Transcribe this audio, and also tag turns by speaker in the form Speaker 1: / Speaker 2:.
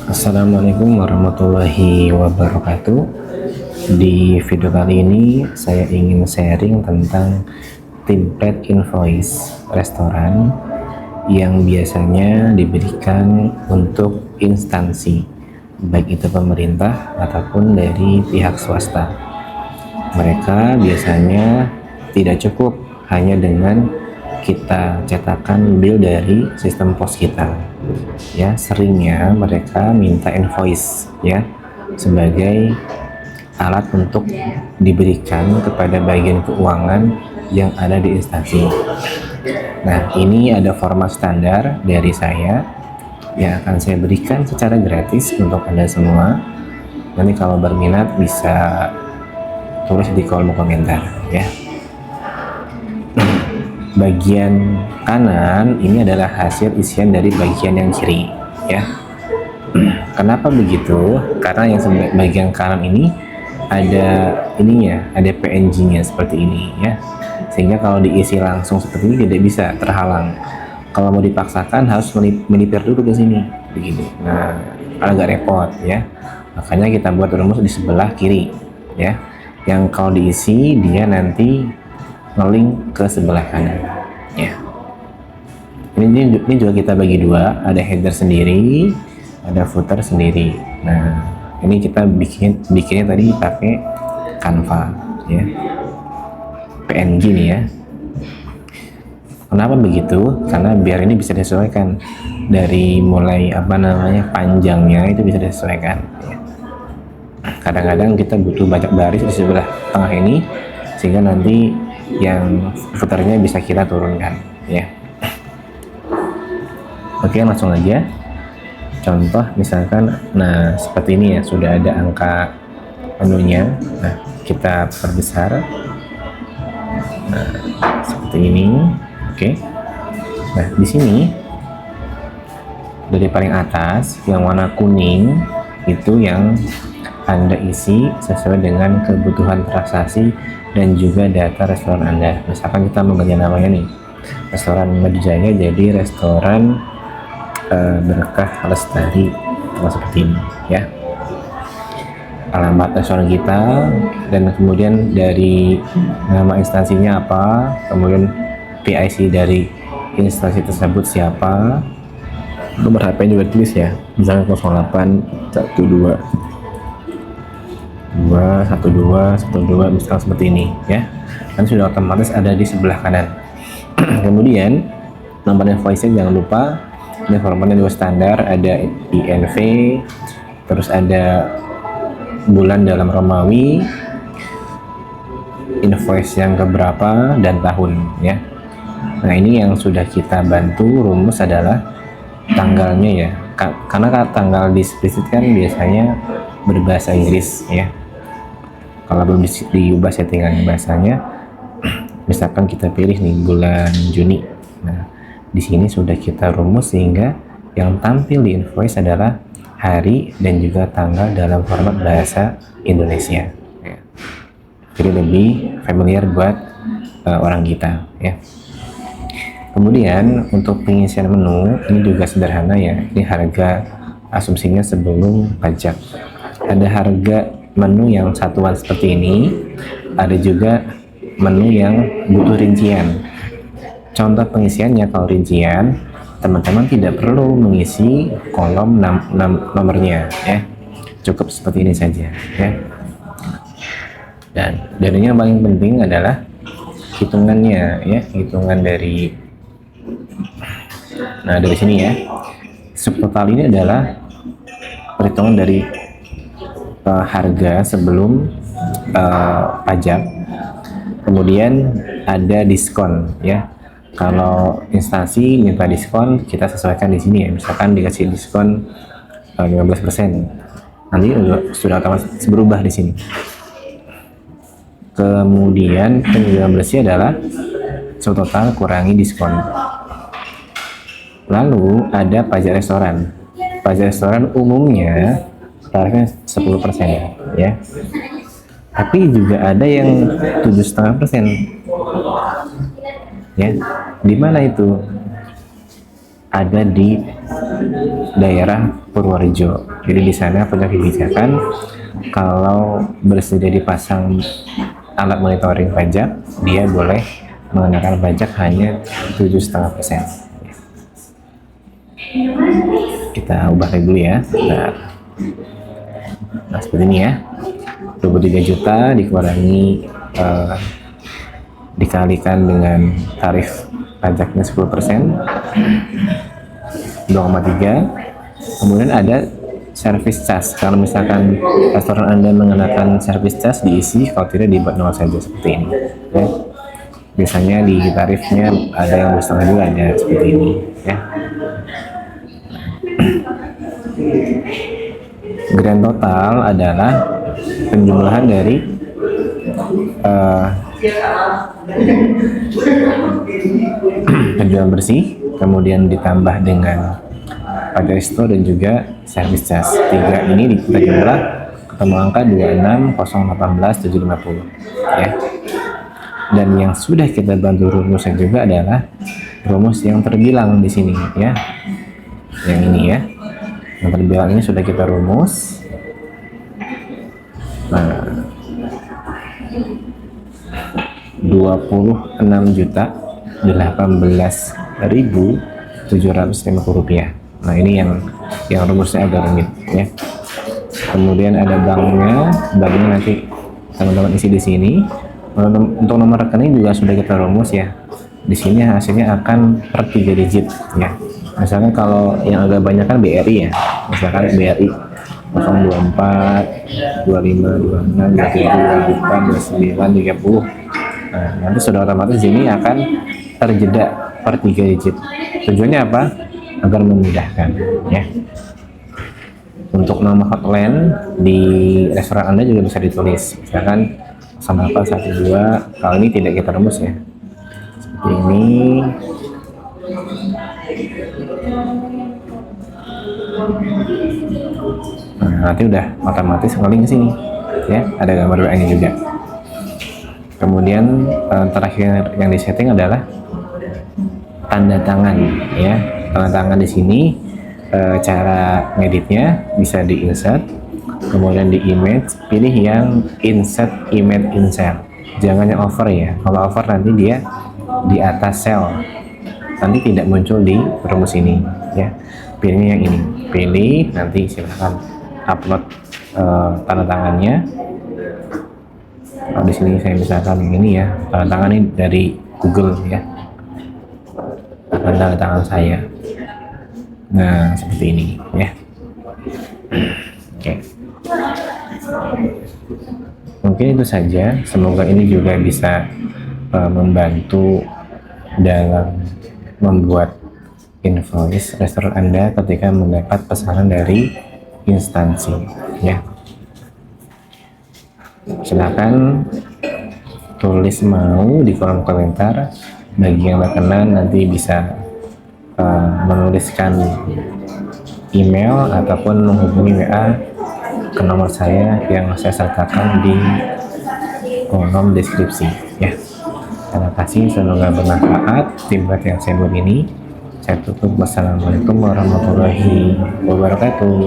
Speaker 1: Assalamualaikum warahmatullahi wabarakatuh. Di video kali ini saya ingin sharing tentang template invoice restoran yang biasanya diberikan untuk instansi, baik itu pemerintah ataupun dari pihak swasta. Mereka biasanya tidak cukup hanya dengan kita cetakan bill dari sistem pos kita, ya. Seringnya mereka minta invoice, ya, sebagai alat untuk diberikan kepada bagian keuangan yang ada di instansi. Nah, ini ada format standar dari saya yang akan saya berikan secara gratis untuk Anda semua. Nanti kalau berminat bisa tulis di kolom komentar, ya. Bagian kanan ini adalah hasil isian dari bagian yang kiri, ya. Kenapa begitu? Karena yang bagian kanan ini ada ininya, ada PNG-nya seperti ini, ya. Sehingga kalau diisi langsung seperti ini tidak bisa, terhalang. Kalau mau dipaksakan harus melipir dulu ke sini, begini. Nah, agak repot, ya. Makanya kita buat rumus di sebelah kiri, ya. Yang kalau diisi dia nanti ngeling ke sebelah kanan, ya. Ini juga kita bagi dua, ada header sendiri, ada footer sendiri. Nah, ini kita bikinnya tadi pakai Canva, ya, PNG nih, ya. Kenapa begitu? Karena biar ini bisa disesuaikan dari mulai panjangnya itu bisa disesuaikan, ya. Kadang-kadang kita butuh banyak baris di sebelah tengah ini sehingga nanti yang footernya bisa kita turunkan, ya. Oke, langsung aja. Contoh misalkan, nah seperti ini ya, sudah ada angka menunya. Nah, kita perbesar. Nah, seperti ini. Oke. Nah, di sini dari paling atas yang warna kuning itu yang Anda isi sesuai dengan kebutuhan transaksi dan juga data restoran Anda. Misalkan kita mengganti namanya nih, restoran Madjaya jadi restoran Berkah Lestari, seperti ini, ya. Alamat restoran kita dan kemudian dari nama instansinya apa, kemudian PIC dari instansi tersebut siapa, nomor HP juga tulis, ya, misalnya 0812 212 misalkan seperti ini, ya. Dan sudah otomatis ada di sebelah kanan. Kemudian nomor invoice jangan lupa, ini formatnya juga standar, ada INV, terus ada bulan dalam Romawi, invoice yang keberapa dan tahun, ya. Nah, ini yang sudah kita bantu rumus adalah tanggalnya, ya, karena tanggal displisit kan biasanya berbahasa Inggris, ya. Kalau belum diubah settingan bahasanya, misalkan kita pilih nih bulan Juni. Nah, di sini sudah kita rumus sehingga yang tampil di invoice adalah hari dan juga tanggal dalam format bahasa Indonesia, ya. Jadi lebih familiar buat orang kita, ya. Kemudian untuk pengisian menu ini juga sederhana, ya. Ini harga asumsinya sebelum pajak. Ada harga menu yang satuan seperti ini, ada juga menu yang butuh rincian. Contoh pengisiannya, kalau rincian teman-teman tidak perlu mengisi kolom nomornya, ya, cukup seperti ini saja, ya. Dan ini yang paling penting adalah hitungannya, ya, hitungan dari, nah dari sini, ya, subtotal ini adalah perhitungan dari harga sebelum pajak, kemudian ada diskon, ya. Kalau instansi minta diskon, kita sesuaikan di sini, ya. Misalkan dikasih diskon 15%, nanti sudah otomatis berubah di sini. Kemudian penjualan bersih adalah subtotal kurangi diskon. Lalu ada pajak restoran. Pajak restoran umumnya tarifnya 10%, ya. Tapi juga ada yang 7,5%. Ya, di mana itu? ada di daerah Purworejo. Jadi di sana punya kebijakan kalau bersedia dipasang alat monitoring pajak, dia boleh mengenakan pajak hanya 7,5%. Kita ubah lagi dulu ya. Nah seperti ini ya. 23 juta dikurangi dikalikan dengan tarif pajaknya 10%, 2,3. Kemudian ada service charge. Kalau misalkan restoran Anda mengenakan service charge, diisi, kalau tidak dibuat nol saja seperti ini ya. Biasanya di tarifnya ada yang 2,5 juga, ada seperti ini ya. Grand total adalah penjumlahan dari penjualan bersih, kemudian ditambah dengan pajak resto dan juga service charge. Tiga ini kita jumlah ketemu angka 26,018,750 ya. Dan yang sudah kita bantu rumusnya juga adalah rumus yang terbilang di sini ya. Yang ini ya. Yang terbilang ini sudah kita rumus. Nah, 26.018.750 rupiah. Nah ini yang rumusnya agak rumit ya. Kemudian ada banknya nanti teman-teman isi di sini. Untuk nomor rekening juga sudah kita rumus ya. Di sini hasilnya akan per 3 digit ya. Misalkan kalau yang agak banyak kan BRI ya. Misalkan BRI 024 25 26 27 24 29 30. Nah, nanti sudah otomatis ini akan terjeda per 3 digit. Tujuannya apa? Agar memudahkan ya. Untuk nama hotline di restoran Anda juga bisa ditulis. Misalkan sama apa 12. Kalau ini tidak kita rumus ya. Seperti ini. Nah, nanti udah otomatis ngeling ke sini ya. Ada gambar WA-nya juga. Kemudian terakhir yang disetting adalah tanda tangan ya. Tanda tangan di sini cara ngeditnya bisa di insert, kemudian di image, pilih yang insert image insert. Jangan yang over ya. Kalau over nanti dia di atas cell, nanti tidak muncul di rumus ini ya. Pilih yang ini. Pilih, nanti silahkan upload tanda tangannya. Kalau di sini saya misalkan yang ini ya, tanda tangan ini dari Google ya, tanda tangan saya. Nah seperti ini ya. Oke. Mungkin itu saja. Semoga ini juga bisa membantu dalam membuat invoice restoran Anda ketika mendapat pesanan dari instansi ya. Silakan tulis mau di kolom komentar. Bagi yang berkenan nanti bisa menuliskan email ataupun menghubungi WA ke nomor saya yang saya sertakan di kolom deskripsi ya. Terima kasih, semoga bermanfaat timbat yang saya buat ini. Saya tutup. Wassalamualaikum warahmatullahi wabarakatuh.